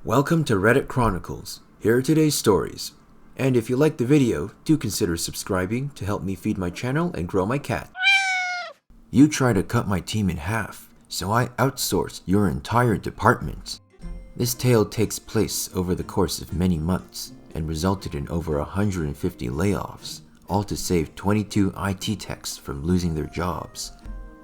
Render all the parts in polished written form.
Welcome to Reddit Chronicles. Here are today's stories. And if you liked the video, do consider subscribing to help me feed my channel and grow my cat. You try to cut my team in half, so I outsourced your entire department. This tale takes place over the course of many months and resulted in over 150 layoffs, all to save 22 IT techs from losing their jobs.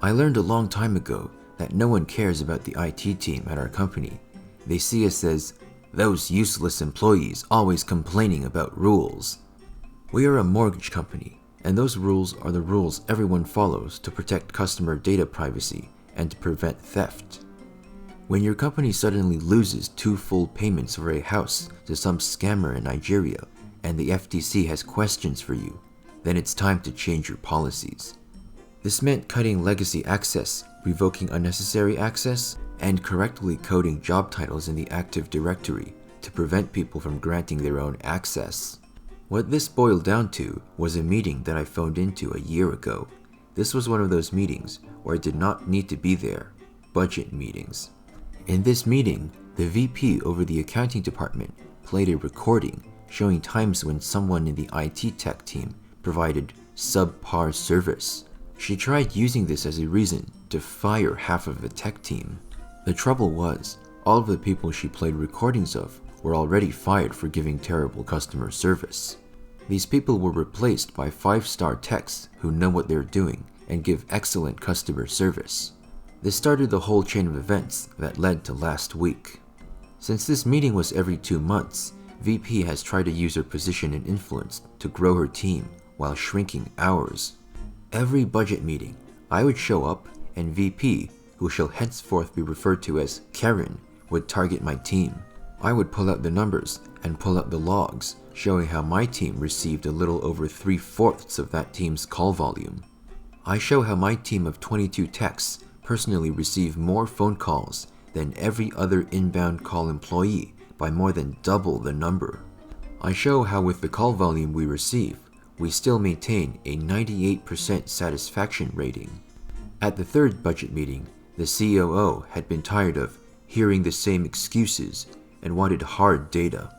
I learned a long time ago that no one cares about the IT team at our company. They see us as those useless employees always complaining about rules. We are a mortgage company, and those rules are the rules everyone follows to protect customer data privacy and to prevent theft. When your company suddenly loses 2 full payments for a house to some scammer in Nigeria, and the FTC has questions for you, then it's time to change your policies. This meant cutting legacy access, revoking unnecessary access, and correctly coding job titles in the Active Directory to prevent people from granting their own access. What this boiled down to was a meeting that I phoned into a year ago. This was one of those meetings where I did not need to be there, budget meetings. In this meeting, the VP over the accounting department played a recording showing times when someone in the IT tech team provided subpar service. She tried using this as a reason to fire half of the tech team. The trouble was, all of the people she played recordings of were already fired for giving terrible customer service. These people were replaced by 5-star techs who know what they're doing and give excellent customer service. This started the whole chain of events that led to last week. Since this meeting was every 2 months, VP has tried to use her position and influence to grow her team while shrinking hours. Every budget meeting, I would show up and VP, who shall henceforth be referred to as Karen, would target my team. I would pull out the numbers and pull out the logs, showing how my team received a little over 3/4 of that team's call volume. I show how my team of 22 techs personally receive more phone calls than every other inbound call employee by more than double the number. I show how with the call volume we receive, we still maintain a 98% satisfaction rating. At the 3rd budget meeting, the COO had been tired of hearing the same excuses and wanted hard data.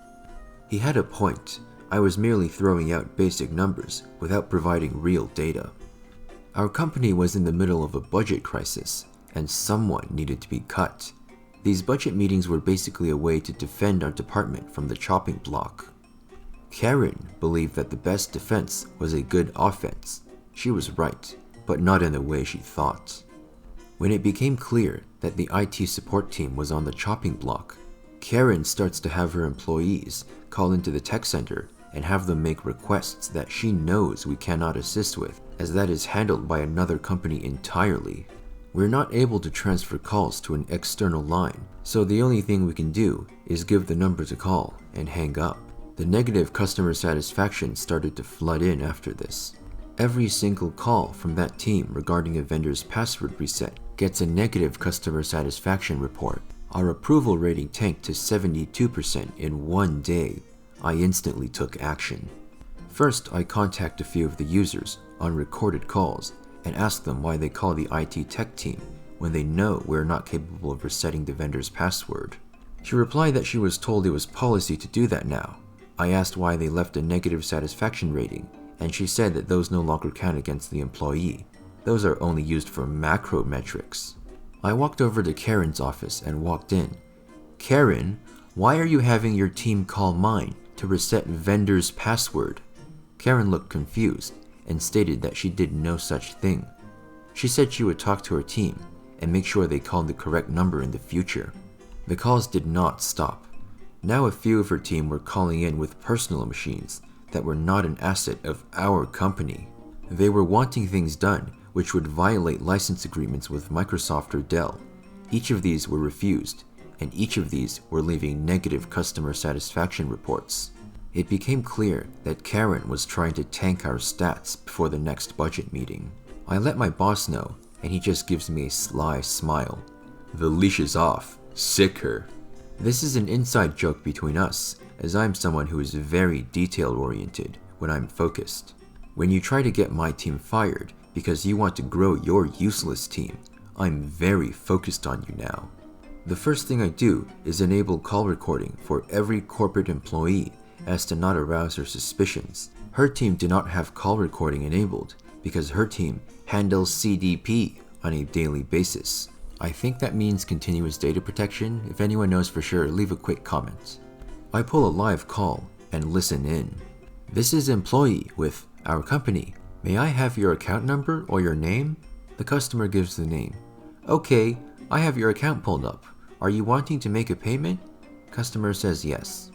He had a point. I was merely throwing out basic numbers without providing real data. Our company was in the middle of a budget crisis, and someone needed to be cut. These budget meetings were basically a way to defend our department from the chopping block. Karen believed that the best defense was a good offense. She was right, but not in the way she thought. When it became clear that the IT support team was on the chopping block, Karen starts to have her employees call into the tech center and have them make requests that she knows we cannot assist with, as that is handled by another company entirely. We're not able to transfer calls to an external line, so the only thing we can do is give the number to call and hang up. The negative customer satisfaction started to flood in after this. Every single call from that team regarding a vendor's password reset gets a negative customer satisfaction report. Our approval rating tanked to 72% in 1 day. I instantly took action. First, I contact a few of the users on recorded calls and ask them why they call the IT tech team when they know we're not capable of resetting the vendor's password. She replied that she was told it was policy to do that now. I asked why they left a negative satisfaction rating, and she said that those no longer count against the employee. Those are only used for macro metrics. I walked over to Karen's office and walked in. Karen, why are you having your team call mine to reset vendor's password? Karen looked confused and stated that she did no such thing. She said she would talk to her team and make sure they called the correct number in the future. The calls did not stop. Now a few of her team were calling in with personal machines that were not an asset of our company. They were wanting things done which would violate license agreements with Microsoft or Dell. Each of these were refused, and each of these were leaving negative customer satisfaction reports. It became clear that Karen was trying to tank our stats before the next budget meeting. I let my boss know, and he just gives me a sly smile. The leash is off. Sick her. This is an inside joke between us, as I'm someone who is very detail-oriented when I'm focused. When you try to get my team fired because you want to grow your useless team, I'm very focused on you now. The first thing I do is enable call recording for every corporate employee as to not arouse her suspicions. Her team did not have call recording enabled because her team handles CDP on a daily basis. I think that means continuous data protection. If anyone knows for sure, leave a quick comment. I pull a live call and listen in. This is employee with our company. May I have your account number or your name? The customer gives the name. Okay, I have your account pulled up. Are you wanting to make a payment? Customer says yes.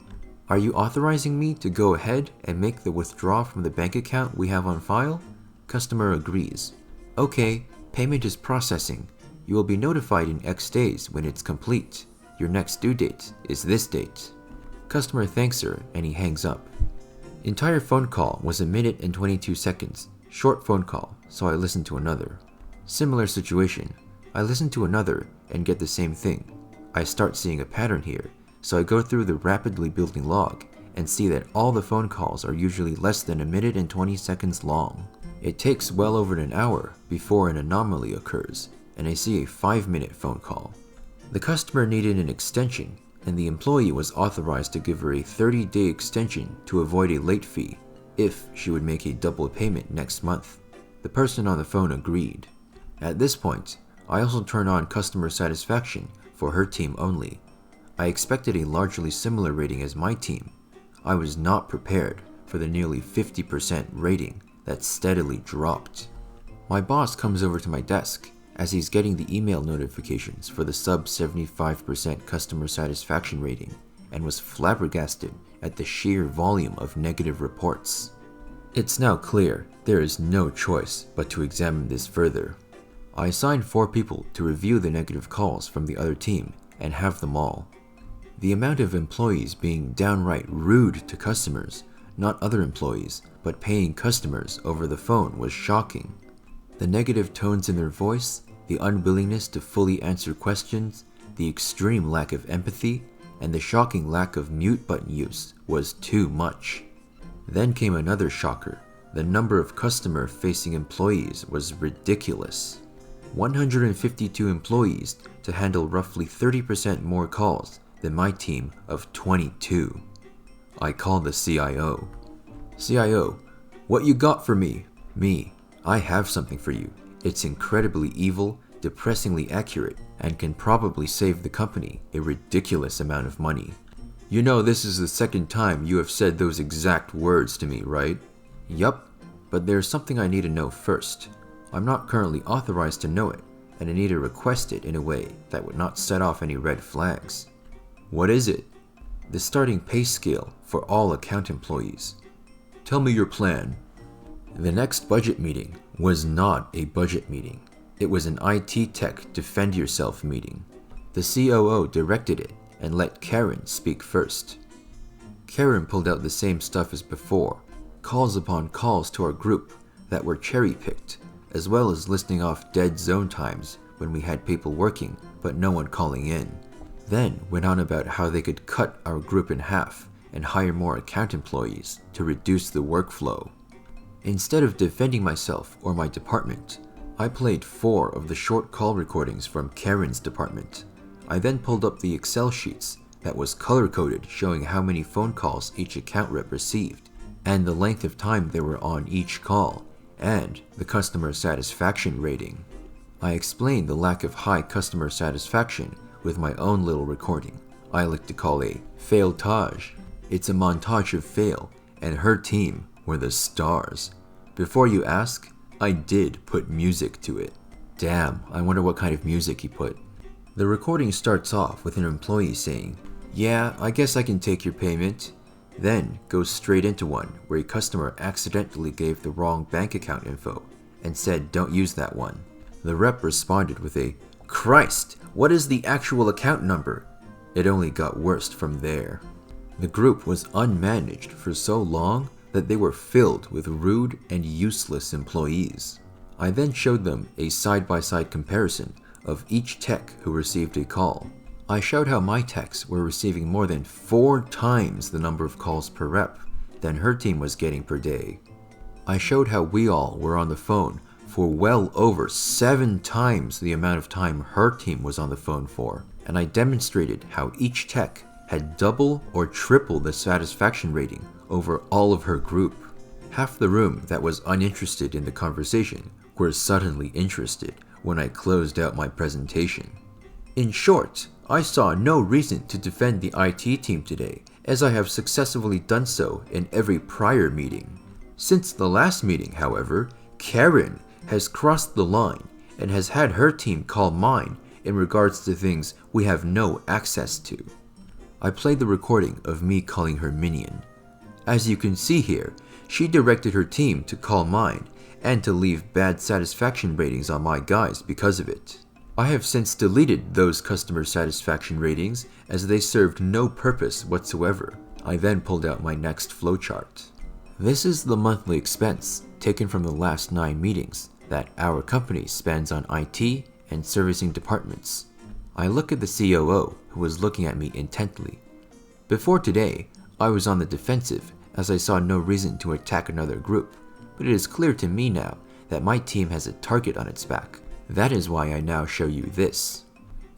Are you authorizing me to go ahead and make the withdrawal from the bank account we have on file? Customer agrees. Okay, payment is processing. You will be notified in X days when it's complete. Your next due date is this date. Customer thanks her and he hangs up. Entire phone call was 1 minute and 22 seconds. Short phone call, so I listened to another. Similar situation. I listen to another and get the same thing. I start seeing a pattern here, so I go through the rapidly building log and see that all the phone calls are usually less than 1 minute and 20 seconds long. It takes well over an hour before an anomaly occurs, and I see a 5-minute phone call. The customer needed an extension, and the employee was authorized to give her a 30-day extension to avoid a late fee if she would make a double payment next month. The person on the phone agreed. At this point, I also turn on customer satisfaction for her team only. I expected a largely similar rating as my team. I was not prepared for the nearly 50% rating that steadily dropped. My boss comes over to my desk as he's getting the email notifications for the sub 75% customer satisfaction rating and was flabbergasted at the sheer volume of negative reports. It's now clear there is no choice but to examine this further. I assigned 4 people to review the negative calls from the other team and have them all. The amount of employees being downright rude to customers, not other employees, but paying customers over the phone was shocking. The negative tones in their voice, the unwillingness to fully answer questions, the extreme lack of empathy, and the shocking lack of mute button use was too much. Then came another shocker. The number of customer-facing employees was ridiculous. 152 employees to handle roughly 30% more calls than my team of 22. I called the CIO. CIO, what you got for me? Me, I have something for you. It's incredibly evil, depressingly accurate, and can probably save the company a ridiculous amount of money. You know this is the second time you have said those exact words to me, right? Yup, but there's something I need to know first. I'm not currently authorized to know it, and I need to request it in a way that would not set off any red flags. What is it? The starting pay scale for all account employees. Tell me your plan. The next budget meeting was not a budget meeting. It was an IT tech defend yourself meeting. The COO directed it and let Karen speak first. Karen pulled out the same stuff as before, calls upon calls to our group that were cherry-picked, as well as listing off dead zone times when we had people working but no one calling in. Then went on about how they could cut our group in half and hire more account employees to reduce the workflow. Instead of defending myself or my department, I played 4 of the short call recordings from Karen's department. I then pulled up the Excel sheets that was color-coded showing how many phone calls each account rep received, and the length of time they were on each call, and the customer satisfaction rating. I explained the lack of high customer satisfaction with my own little recording. I like to call a fail-tage. It's a montage of fail, and her team were the stars. Before you ask, I did put music to it. Damn, I wonder what kind of music he put. The recording starts off with an employee saying, "Yeah, I guess I can take your payment." Then goes straight into one where a customer accidentally gave the wrong bank account info and said don't use that one. The rep responded with a, "Christ, what is the actual account number?" It only got worse from there. The group was unmanaged for so long that they were filled with rude and useless employees. I then showed them a side-by-side comparison of each tech who received a call. I showed how my techs were receiving more than 4 times the number of calls per rep than her team was getting per day. I showed how we all were on the phone for well over 7 times the amount of time her team was on the phone for, and I demonstrated how each tech had double or triple the satisfaction rating over all of her group. Half the room that was uninterested in the conversation were suddenly interested when I closed out my presentation. In short, I saw no reason to defend the IT team today, as I have successfully done so in every prior meeting. Since the last meeting, however, Karen has crossed the line and has had her team call mine in regards to things we have no access to. I played the recording of me calling her minion. As you can see here, she directed her team to call mine and to leave bad satisfaction ratings on my guys because of it. I have since deleted those customer satisfaction ratings as they served no purpose whatsoever. I then pulled out my next flowchart. This is the monthly expense taken from the last 9 meetings that our company spends on IT and servicing departments. I look at the COO, who was looking at me intently. Before today, I was on the defensive as I saw no reason to attack another group, but it is clear to me now that my team has a target on its back. That is why I now show you this.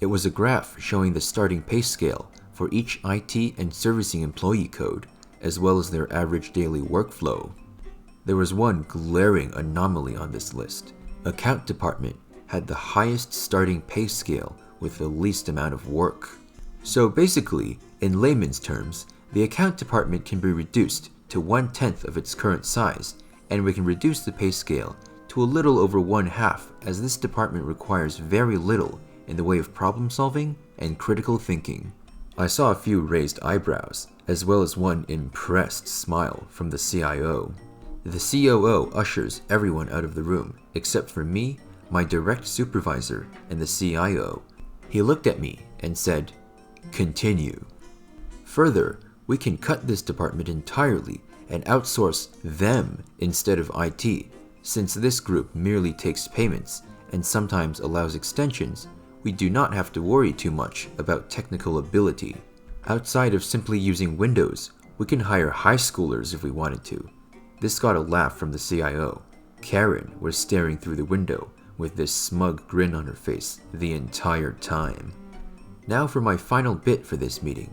It was a graph showing the starting pay scale for each IT and servicing employee code, as well as their average daily workflow. There was one glaring anomaly on this list. Account department had the highest starting pay scale with the least amount of work. So basically, in layman's terms, the account department can be reduced to 1/10 of its current size, and we can reduce the pay scale to a little over 1/2, as this department requires very little in the way of problem solving and critical thinking. I saw a few raised eyebrows, as well as one impressed smile from the CIO. The COO ushers everyone out of the room, except for me, my direct supervisor, and the CIO. He looked at me and said, "Continue." Further, we can cut this department entirely and outsource them instead of IT. Since this group merely takes payments and sometimes allows extensions, we do not have to worry too much about technical ability. Outside of simply using Windows, we can hire high schoolers if we wanted to. This got a laugh from the CIO. Karen was staring through the window with this smug grin on her face the entire time. Now for my final bit for this meeting.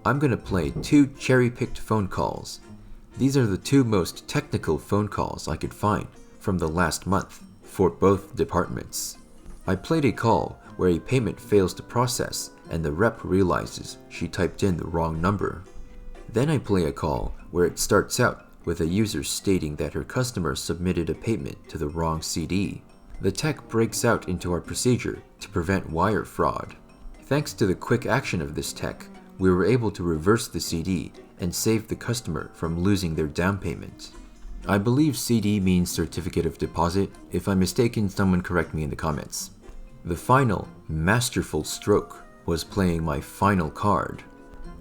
I'm going to play 2 cherry-picked phone calls. These are the 2 most technical phone calls I could find from the last month for both departments. I played a call where a payment fails to process and the rep realizes she typed in the wrong number. Then I play a call where it starts out with a user stating that her customer submitted a payment to the wrong CD. The tech breaks out into our procedure to prevent wire fraud. Thanks to the quick action of this tech, we were able to reverse the CD and save the customer from losing their down payment. I believe CD means certificate of deposit. If I'm mistaken, someone correct me in the comments. The final masterful stroke was playing my final card.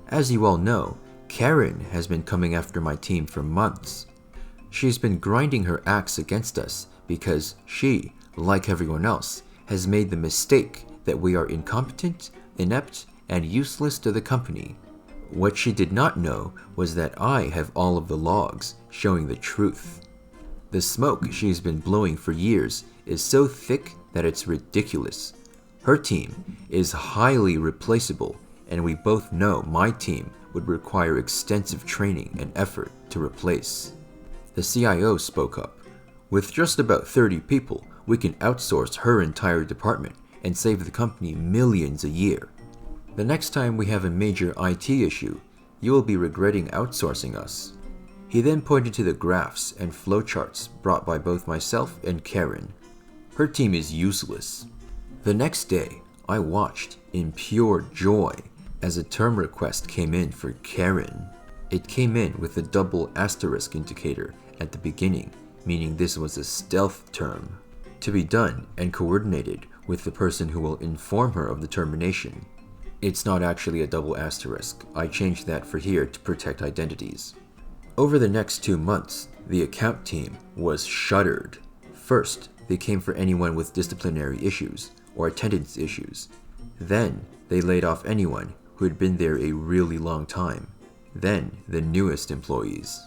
As you all know, Karen has been coming after my team for months. She's been grinding her axe against us because she, like everyone else, has made the mistake that we are incompetent, inept, and useless to the company. What she did not know was that I have all of the logs showing the truth. The smoke she's been blowing for years is so thick that it's ridiculous. Her team is highly replaceable, and we both know my team would require extensive training and effort to replace. The CIO spoke up. With just about 30 people, we can outsource her entire department and save the company millions a year. The next time we have a major IT issue, you will be regretting outsourcing us. He then pointed to the graphs and flowcharts brought by both myself and Karen. Her team is useless. The next day, I watched in pure joy as a term request came in for Karen. It came in with a double asterisk indicator at the beginning, meaning this was a stealth term, to be done and coordinated with the person who will inform her of the termination. It's not actually a double asterisk. I changed that for here to protect identities. Over the next 2 months, the account team was shuttered. First, they came for anyone with disciplinary issues or attendance issues. Then, they laid off anyone who had been there a really long time. Then, the newest employees.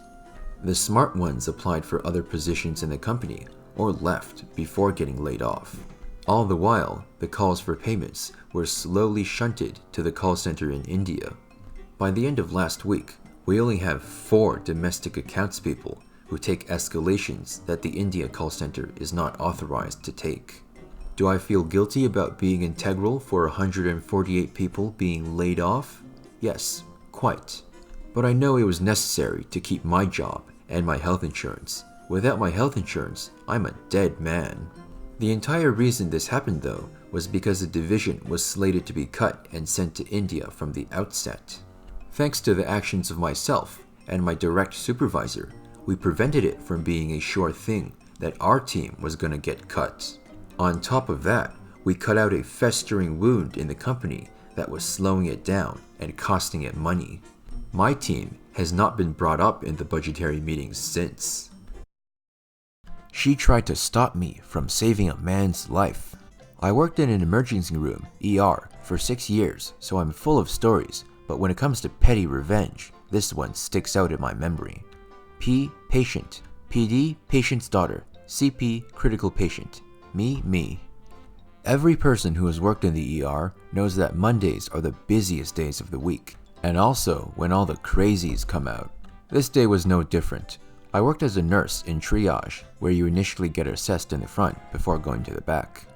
The smart ones applied for other positions in the company or left before getting laid off. All the while, the calls for payments were slowly shunted to the call center in India. By the end of last week, we only have 4 domestic accounts people who take escalations that the India call center is not authorized to take. Do I feel guilty about being integral for 148 people being laid off? Yes, quite. But I know it was necessary to keep my job and my health insurance. Without my health insurance, I'm a dead man. The entire reason this happened though was because the division was slated to be cut and sent to India from the outset. Thanks to the actions of myself and my direct supervisor, we prevented it from being a sure thing that our team was gonna get cut. On top of that, we cut out a festering wound in the company that was slowing it down and costing it money. My team has not been brought up in the budgetary meetings since. She tried to stop me from saving a man's life. I worked in an emergency room, ER, for 6 years, so I'm full of stories, but when it comes to petty revenge, this one sticks out in my memory. P. Patient. PD. Patient's daughter. CP. Critical patient. Me. Every person who has worked in the ER knows that Mondays are the busiest days of the week, and also when all the crazies come out. This day was no different. I worked as a nurse in triage, where you initially get assessed in the front before going to the back.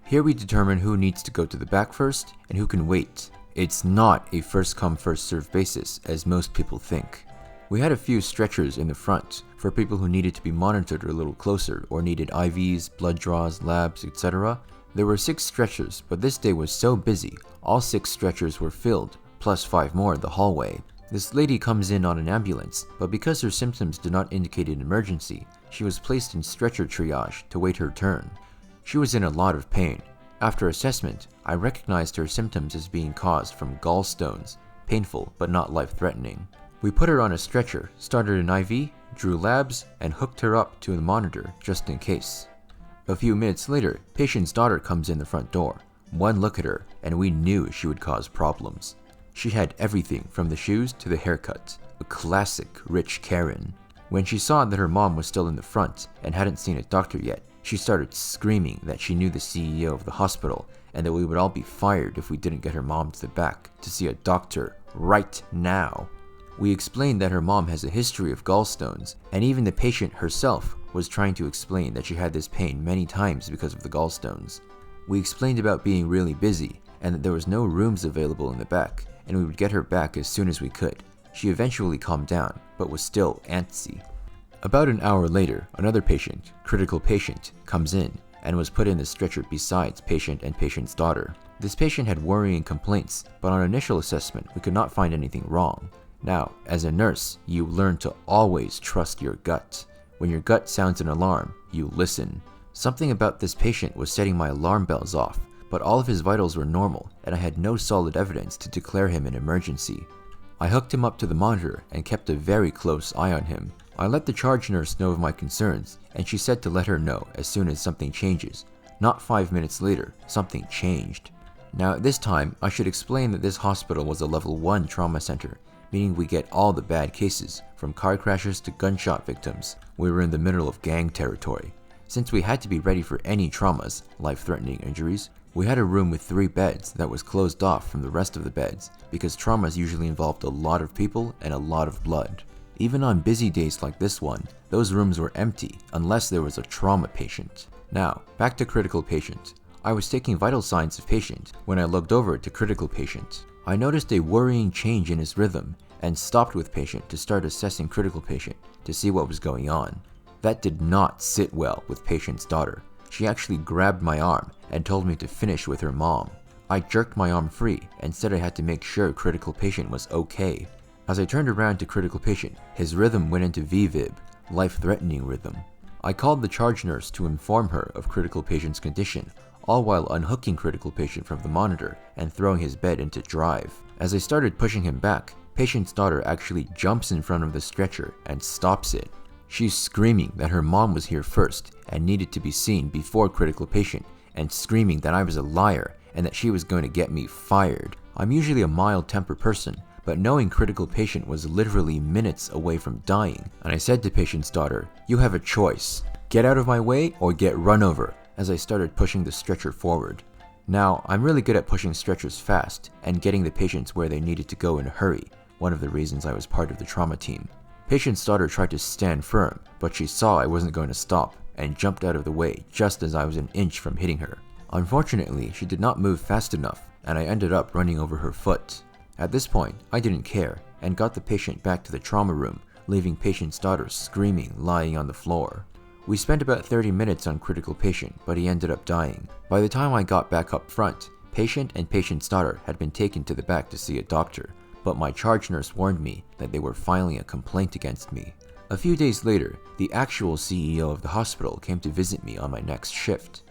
Here we determine who needs to go to the back first and who can wait. It's not a first come first served basis as most people think. We had a few stretchers in the front for people who needed to be monitored a little closer or needed IVs, blood draws, labs, etc. There were 6 stretchers, but this day was so busy, all 6 stretchers were filled, plus 5 more in the hallway. This lady comes in on an ambulance, but because her symptoms did not indicate an emergency, she was placed in stretcher triage to wait her turn. She was in a lot of pain. After assessment, I recognized her symptoms as being caused from gallstones, painful but not life-threatening. We put her on a stretcher, started an IV, drew labs, and hooked her up to the monitor just in case. A few minutes later, patient's daughter comes in the front door. One look at her, and we knew she would cause problems. She had everything from the shoes to the haircut, a classic rich Karen. When she saw that her mom was still in the front and hadn't seen a doctor yet, she started screaming that she knew the CEO of the hospital and that we would all be fired if we didn't get her mom to the back to see a doctor right now. We explained that her mom has a history of gallstones, and even the patient herself was trying to explain that she had this pain many times because of the gallstones. We explained about being really busy and that there was no rooms available in the back, and we would get her back as soon as we could. She eventually calmed down, but was still antsy. About an hour later, another patient, critical patient, comes in and was put in the stretcher besides patient and patient's daughter. This patient had worrying complaints, but on initial assessment, we could not find anything wrong. Now, as a nurse, you learn to always trust your gut. When your gut sounds an alarm, you listen. Something about this patient was setting my alarm bells off, but all of his vitals were normal, and I had no solid evidence to declare him an emergency. I hooked him up to the monitor and kept a very close eye on him. I let the charge nurse know of my concerns, and she said to let her know as soon as something changes. Not 5 minutes later, something changed. Now at this time, I should explain that this hospital was a level 1 trauma center, meaning we get all the bad cases, from car crashes to gunshot victims. We were in the middle of gang territory. Since we had to be ready for any traumas, life-threatening injuries, we had a room with 3 beds that was closed off from the rest of the beds because traumas usually involved a lot of people and a lot of blood. Even on busy days like this one, those rooms were empty unless there was a trauma patient. Now, back to critical patient. I was taking vital signs of patient when I looked over to critical patient. I noticed a worrying change in his rhythm and stopped with patient to start assessing critical patient to see what was going on. That did not sit well with patient's daughter. She actually grabbed my arm and told me to finish with her mom. I jerked my arm free and said I had to make sure critical patient was okay. As I turned around to critical patient, his rhythm went into VVIB, life-threatening rhythm. I called the charge nurse to inform her of critical patient's condition, all while unhooking critical patient from the monitor and throwing his bed into drive. As I started pushing him back, patient's daughter actually jumps in front of the stretcher and stops it. She's screaming that her mom was here first and needed to be seen before critical patient, and screaming that I was a liar and that she was going to get me fired. I'm usually a mild-tempered person, but knowing critical patient was literally minutes away from dying, and I said to patient's daughter, "You have a choice. Get out of my way or get run over," as I started pushing the stretcher forward. Now, I'm really good at pushing stretchers fast and getting the patients where they needed to go in a hurry, one of the reasons I was part of the trauma team. Patient's daughter tried to stand firm, but she saw I wasn't going to stop and jumped out of the way just as I was an inch from hitting her. Unfortunately, she did not move fast enough, and I ended up running over her foot. At this point, I didn't care and got the patient back to the trauma room, leaving patient's daughter screaming, lying on the floor. We spent about 30 minutes on critical patient, but he ended up dying. By the time I got back up front, patient and patient's daughter had been taken to the back to see a doctor, but my charge nurse warned me that they were filing a complaint against me. A few days later, the actual CEO of the hospital came to visit me on my next shift.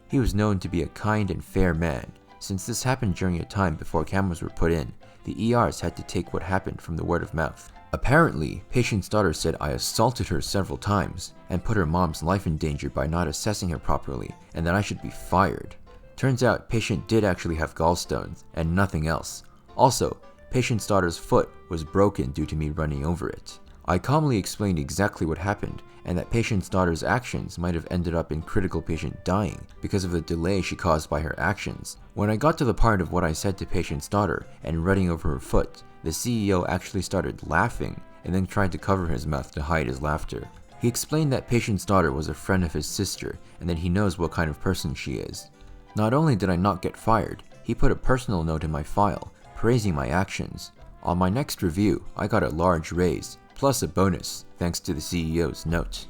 He was known to be a kind and fair man. Since this happened during a time before cameras were put in, the ERs had to take what happened from the word of mouth. Apparently, patient's daughter said I assaulted her several times and put her mom's life in danger by not assessing her properly, and that I should be fired. Turns out patient did actually have gallstones and nothing else. Also, patient's daughter's foot was broken due to me running over it. I calmly explained exactly what happened and that patient's daughter's actions might have ended up in critical patient dying because of the delay she caused by her actions. When I got to the part of what I said to patient's daughter and running over her foot, the CEO actually started laughing and then tried to cover his mouth to hide his laughter. He explained that patient's daughter was a friend of his sister and that he knows what kind of person she is. Not only did I not get fired, he put a personal note in my file, praising my actions. On my next review, I got a large raise, plus a bonus, thanks to the CEO's note.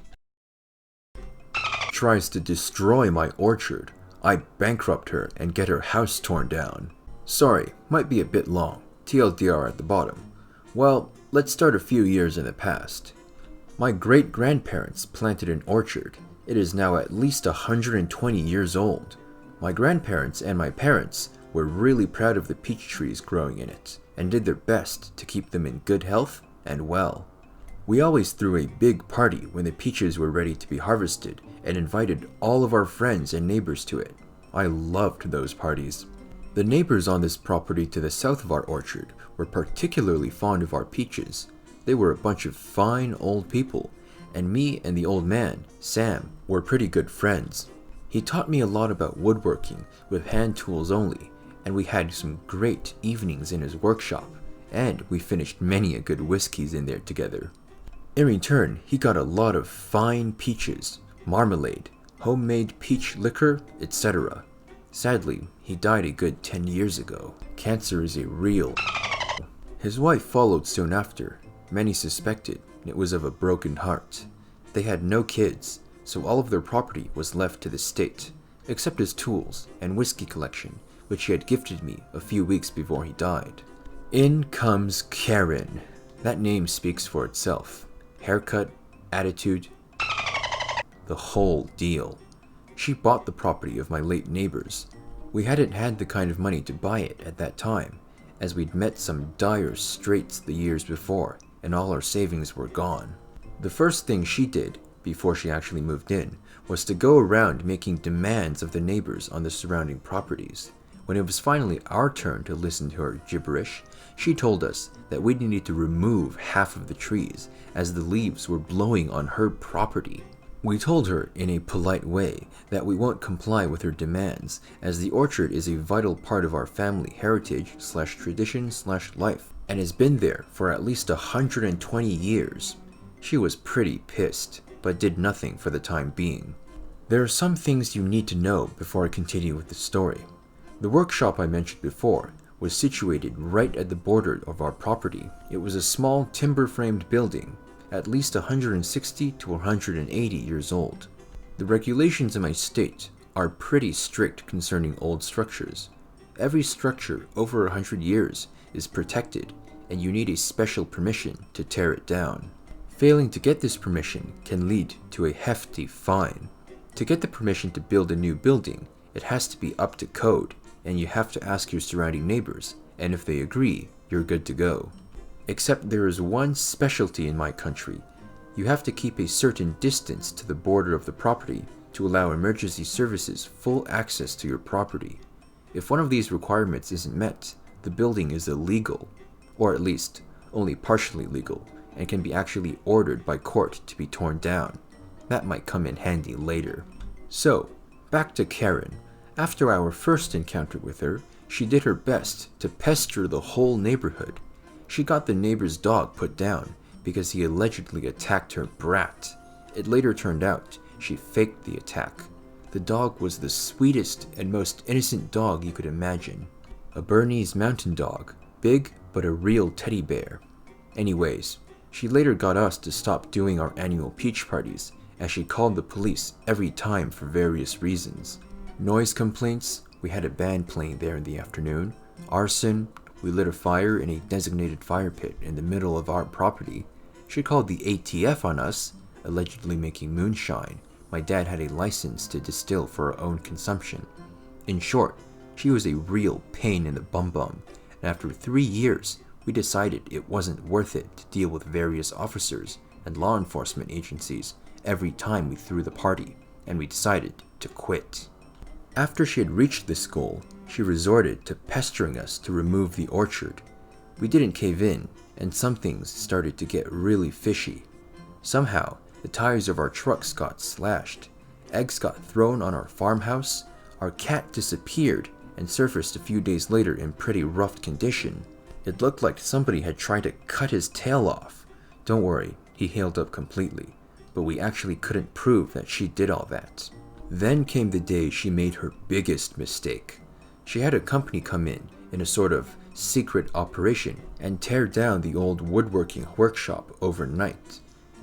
Tries to destroy my orchard. I bankrupt her and get her house torn down. Sorry, might be a bit long. TLDR at the bottom. Well, let's start a few years in the past. My great-grandparents planted an orchard. It is now at least 120 years old. My grandparents and my parents were really proud of the peach trees growing in it, and did their best to keep them in good health and well. We always threw a big party when the peaches were ready to be harvested and invited all of our friends and neighbors to it. I loved those parties. The neighbors on this property to the south of our orchard were particularly fond of our peaches. They were a bunch of fine old people, and me and the old man, Sam, were pretty good friends. He taught me a lot about woodworking with hand tools only, and we had some great evenings in his workshop, and we finished many a good whiskeys in there together. In return, he got a lot of fine peaches, marmalade, homemade peach liquor, etc. Sadly, he died a good 10 years ago. Cancer is a real. His wife followed soon after. Many suspected it was of a broken heart. They had no kids, so all of their property was left to the state, except his tools and whiskey collection, which he had gifted me a few weeks before he died. In comes Karen. That name speaks for itself. Haircut, attitude, the whole deal. She bought the property of my late neighbors. We hadn't had the kind of money to buy it at that time, as we'd met some dire straits the years before, and all our savings were gone. The first thing she did, before she actually moved in, was to go around making demands of the neighbors on the surrounding properties. When it was finally our turn to listen to her gibberish, she told us that we needed to remove half of the trees, as the leaves were blowing on her property. We told her in a polite way that we won't comply with her demands, as the orchard is a vital part of our family heritage/tradition/life, and has been there for at least 120 years. She was pretty pissed, but did nothing for the time being. There are some things you need to know before I continue with the story. The workshop I mentioned before was situated right at the border of our property. It was a small timber-framed building, at least 160 to 180 years old. The regulations in my state are pretty strict concerning old structures. Every structure over 100 years is protected, and you need a special permission to tear it down. Failing to get this permission can lead to a hefty fine. To get the permission to build a new building, it has to be up to code, and you have to ask your surrounding neighbors, and if they agree, you're good to go. Except there is one specialty in my country. You have to keep a certain distance to the border of the property to allow emergency services full access to your property. If one of these requirements isn't met, the building is illegal, or at least only partially legal, and can be actually ordered by court to be torn down. That might come in handy later. So, Back to Karen. After our first encounter with her, she did her best to pester the whole neighborhood. She got the neighbor's dog put down because he allegedly attacked her brat. It later turned out she faked the attack. The dog was the sweetest and most innocent dog you could imagine. A Bernese mountain dog, big but a real teddy bear. Anyways, she later got us to stop doing our annual peach parties, as she called the police every time for various reasons. Noise complaints, we had a band playing there in the afternoon. Arson, we lit a fire in a designated fire pit in the middle of our property. She called the ATF on us, allegedly making moonshine. My dad had a license to distill for our own consumption. In short, she was a real pain in the bum-bum, and after 3 years, we decided it wasn't worth it to deal with various officers and law enforcement agencies every time we threw the party, and we decided to quit. After she had reached this goal, she resorted to pestering us to remove the orchard. We didn't cave in, and some things started to get really fishy. Somehow, the tires of our trucks got slashed, eggs got thrown on our farmhouse, our cat disappeared and surfaced a few days later in pretty rough condition. It looked like somebody had tried to cut his tail off. Don't worry, he healed up completely, but we actually couldn't prove that she did all that. Then came the day she made her biggest mistake. She had a company come in a sort of secret operation, and tear down the old woodworking workshop overnight.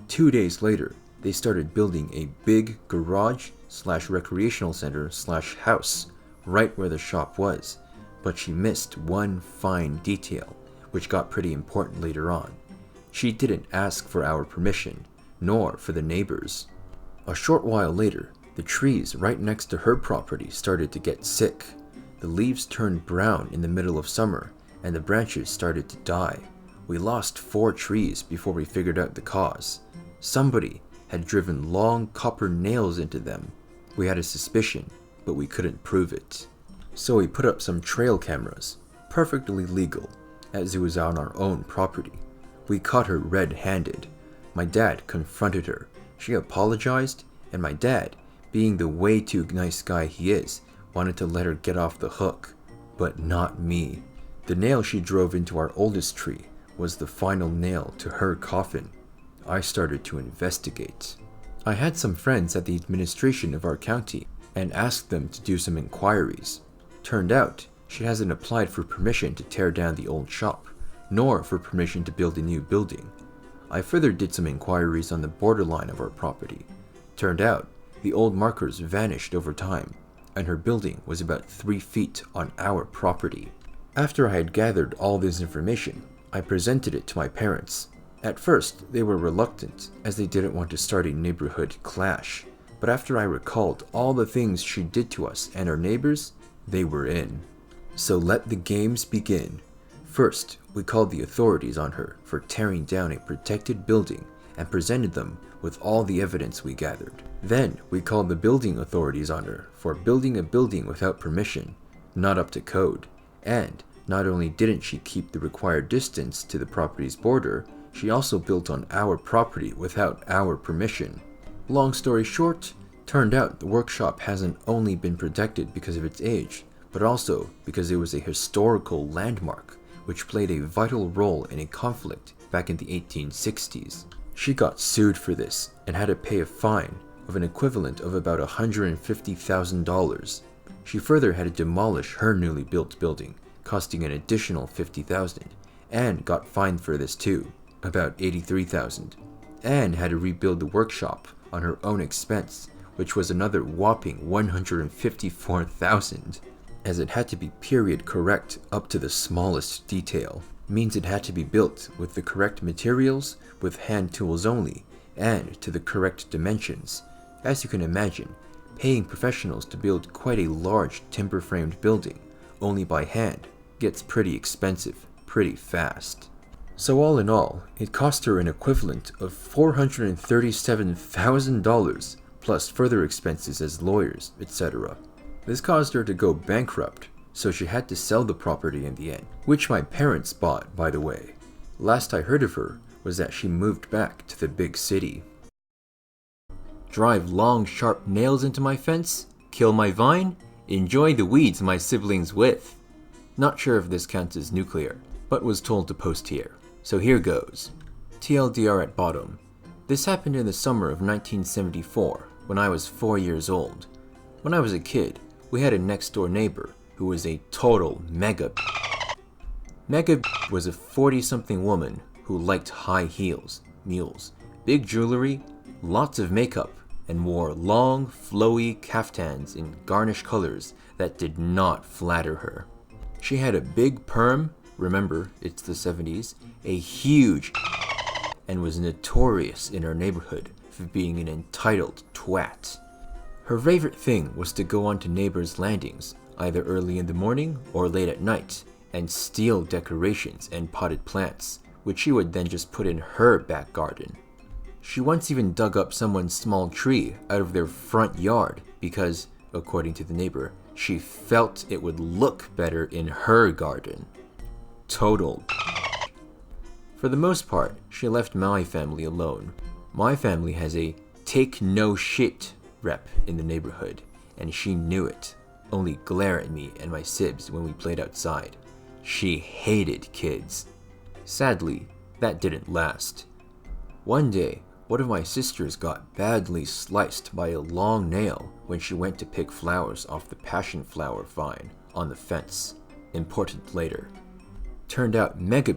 2 days later, they started building a big garage/recreational center/house right where the shop was, but she missed one fine detail, which got pretty important later on. She didn't ask for our permission, nor for the neighbors. A short while later, the trees right next to her property started to get sick. The leaves turned brown in the middle of summer, and the branches started to die. We lost 4 trees before we figured out the cause. Somebody had driven long copper nails into them. We had a suspicion, but we couldn't prove it. So we put up some trail cameras, perfectly legal, as it was on our own property. We caught her red-handed. My dad confronted her. She apologized, and my dad, being the way too nice guy he is, wanted to let her get off the hook. But not me. The nail she drove into our oldest tree was the final nail to her coffin. I started to investigate. I had some friends at the administration of our county and asked them to do some inquiries. Turned out, she hasn't applied for permission to tear down the old shop, nor for permission to build a new building. I further did some inquiries on the borderline of our property. Turned out, the old markers vanished over time, and her building was about 3 feet on our property. After I had gathered all this information, I presented it to my parents. At first, they were reluctant, as they didn't want to start a neighborhood clash. But after I recalled all the things she did to us and our neighbors, they were in. So let the games begin. First, we called the authorities on her for tearing down a protected building and presented them with all the evidence we gathered. Then, we called the building authorities on her for building a building without permission, not up to code. And not only didn't she keep the required distance to the property's border, she also built on our property without our permission. Long story short, turned out the workshop hasn't only been protected because of its age, but also because it was a historical landmark, which played a vital role in a conflict back in the 1860s. She got sued for this and had to pay a fine of an equivalent of about $150,000. She further had to demolish her newly built building, costing an additional $50,000, and got fined for this too, about $83,000, and had to rebuild the workshop on her own expense, which was another whopping $154,000, as it had to be period correct up to the smallest detail. Means it had to be built with the correct materials, with hand tools only, and to the correct dimensions. As you can imagine, paying professionals to build quite a large timber-framed building, only by hand, gets pretty expensive pretty fast. So all in all, it cost her an equivalent of $437,000, plus further expenses as lawyers, etc. This caused her to go bankrupt, so she had to sell the property in the end, which my parents bought, by the way. Last I heard of her was that she moved back to the big city. Drive long, sharp nails into my fence? Kill my vine? Enjoy the weeds my siblings with. Not sure if this counts as nuclear, but was told to post here. So here goes. TLDR at bottom. This happened in the summer of 1974, when I was 4 years old. When I was a kid, we had a next door neighbor who was a total mega was a 40-something woman who liked high heels, mules, big jewelry, lots of makeup, and wore long, flowy kaftans in garnish colors that did not flatter her. She had a big perm, remember, it's the 70s, a huge and was notorious in her neighborhood for being an entitled twat. Her favorite thing was to go onto neighbors' landings, either early in the morning or late at night, and steal decorations and potted plants, which she would then just put in her back garden. She once even dug up someone's small tree out of their front yard because, according to the neighbor, she felt it would look better in her garden. Total. For the most part, she left my family alone. My family has a take no shit rep in the neighborhood, and she knew it. Only glare at me and my sibs when we played outside. She hated kids. Sadly, that didn't last. One day, one of my sisters got badly sliced by a long nail when she went to pick flowers off the passion flower vine on the fence. Important later. Turned out Mega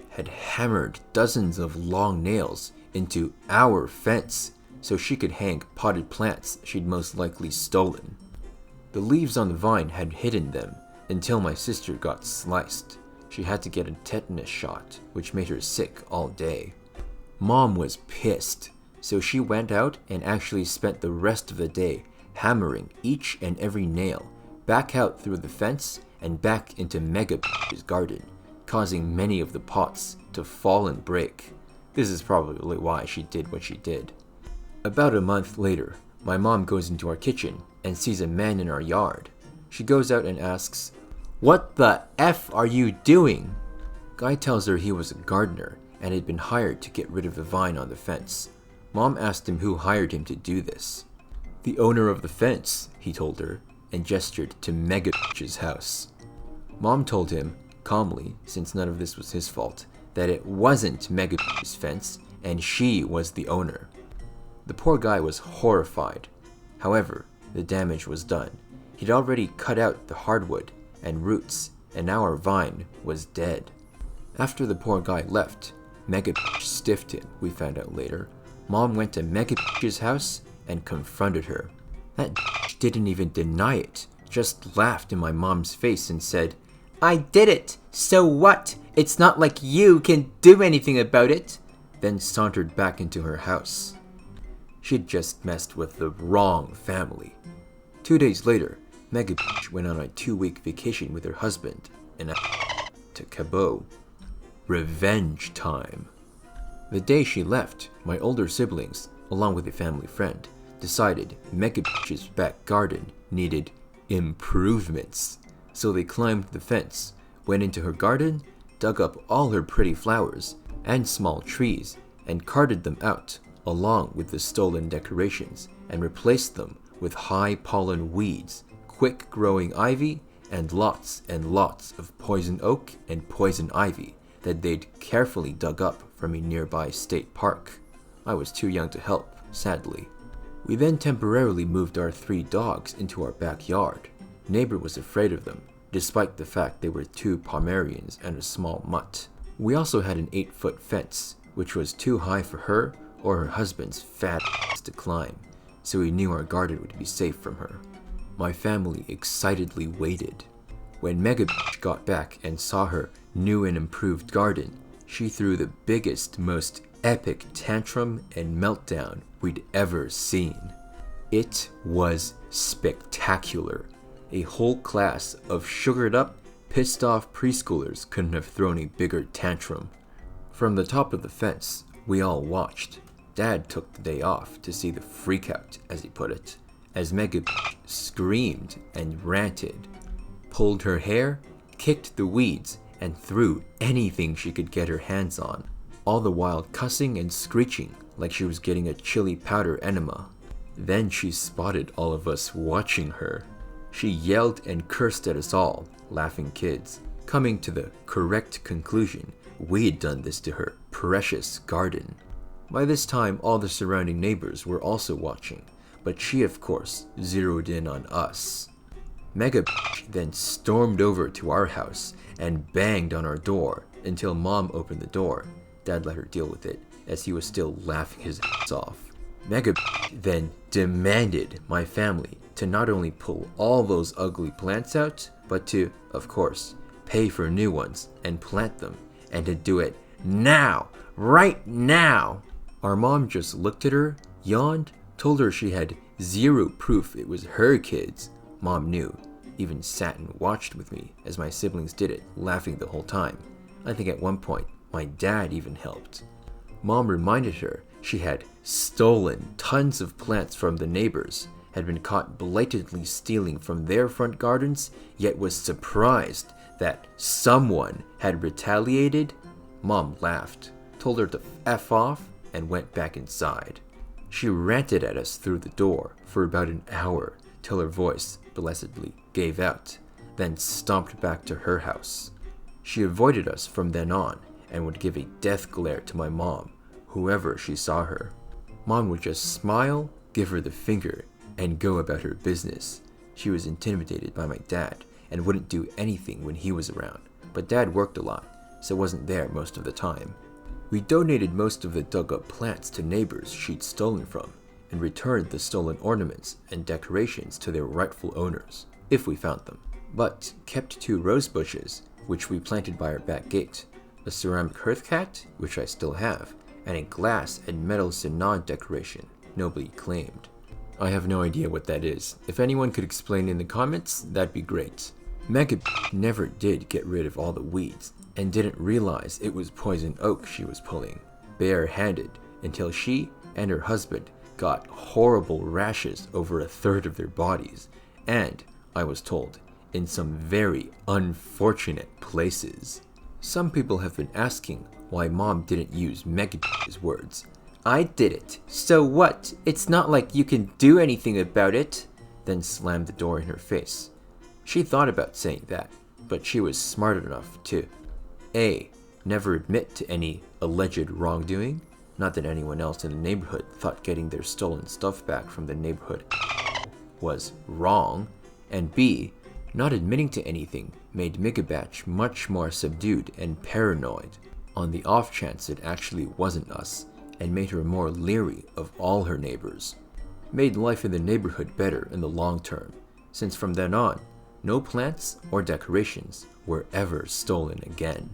had hammered dozens of long nails into our fence so she could hang potted plants she'd most likely stolen. The leaves on the vine had hidden them until my sister got sliced. She had to get a tetanus shot, which made her sick all day. Mom was pissed, so she went out and actually spent the rest of the day hammering each and every nail back out through the fence and back into Mega's garden, causing many of the pots to fall and break. This is probably why she did what she did. About a month later, my mom goes into our kitchen and sees a man in our yard. She goes out and asks, "What the F are you doing?" Guy tells her he was a gardener and had been hired to get rid of the vine on the fence. Mom asked him who hired him to do this. "The owner of the fence," he told her, and gestured to Mega's house. Mom told him, calmly, since none of this was his fault, that it wasn't Mega's fence and she was the owner. The poor guy was horrified. However, the damage was done. He'd already cut out the hardwood and roots, and now our vine was dead. After the poor guy left, Mega stiffed him, we found out later. Mom went to Mega's house and confronted her. That didn't even deny it, just laughed in my mom's face and said, "I did it! So what? It's not like you can do anything about it!" Then sauntered back into her house. She'd just messed with the wrong family. 2 days later, Mega went on a 2-week vacation with her husband and to Cabo. Revenge time. The day she left, my older siblings, along with a family friend, decided Mega's back garden needed improvements. So they climbed the fence, went into her garden, dug up all her pretty flowers and small trees, and carted them out, along with the stolen decorations, and replaced them with high pollen weeds, quick-growing ivy, and lots of poison oak and poison ivy that they'd carefully dug up from a nearby state park. I was too young to help, sadly. We then temporarily moved our 3 dogs into our backyard. Neighbor was afraid of them, despite the fact they were 2 Pomeranians and a small mutt. We also had an 8-foot fence, which was too high for her or her husband's fat ass to climb, so we knew our garden would be safe from her. My family excitedly waited. When Mega got back and saw her new and improved garden, she threw the biggest, most epic tantrum and meltdown we'd ever seen. It was spectacular. A whole class of sugared up, pissed off preschoolers couldn't have thrown a bigger tantrum. From the top of the fence, we all watched. Dad took the day off to see the freakout, as he put it, as Mega screamed and ranted, pulled her hair, kicked the weeds, and threw anything she could get her hands on, all the while cussing and screeching like she was getting a chili powder enema. Then she spotted all of us watching her. She yelled and cursed at us all, laughing kids, coming to the correct conclusion we had done this to her precious garden. By this time, all the surrounding neighbors were also watching, but she, of course, zeroed in on us. Mega then stormed over to our house and banged on our door until Mom opened the door. Dad let her deal with it, as he was still laughing his ass off. Mega then demanded my family to not only pull all those ugly plants out, but to, of course, pay for new ones and plant them, and to do it now, right now. Our mom just looked at her, yawned, told her she had zero proof it was her kids. Mom knew, even sat and watched with me as my siblings did it, laughing the whole time. I think at one point, my dad even helped. Mom reminded her she had stolen tons of plants from the neighbors, had been caught blatantly stealing from their front gardens, yet was surprised that someone had retaliated. Mom laughed, told her to F off, and went back inside. She ranted at us through the door for about an hour till her voice, blessedly, gave out, then stomped back to her house. She avoided us from then on and would give a death glare to my mom, whoever she saw her. Mom would just smile, give her the finger, and go about her business. She was intimidated by my dad and wouldn't do anything when he was around, but Dad worked a lot, so wasn't there most of the time. We donated most of the dug-up plants to neighbors she'd stolen from, and returned the stolen ornaments and decorations to their rightful owners, if we found them, but kept 2 rose bushes, which we planted by our back gate, a ceramic hearth cat, which I still have, and a glass and metal Sinan decoration, nobly claimed. I have no idea what that is. If anyone could explain in the comments, that'd be great. Mega never did get rid of all the weeds, and didn't realize it was poison oak she was pulling, bare-handed, until she and her husband got horrible rashes over 1/3 of their bodies, and, I was told, in some very unfortunate places. Some people have been asking why Mom didn't use Mega's words. I did it, so what? It's not like you can do anything about it, then slammed the door in her face. She thought about saying that, but she was smart enough to A. Never admit to any alleged wrongdoing, not that anyone else in the neighborhood thought getting their stolen stuff back from the neighborhood was wrong, and B. Not admitting to anything made Megabatch much more subdued and paranoid, on the off chance it actually wasn't us, and made her more leery of all her neighbors. Made life in the neighborhood better in the long term, since from then on, no plants or decorations were ever stolen again.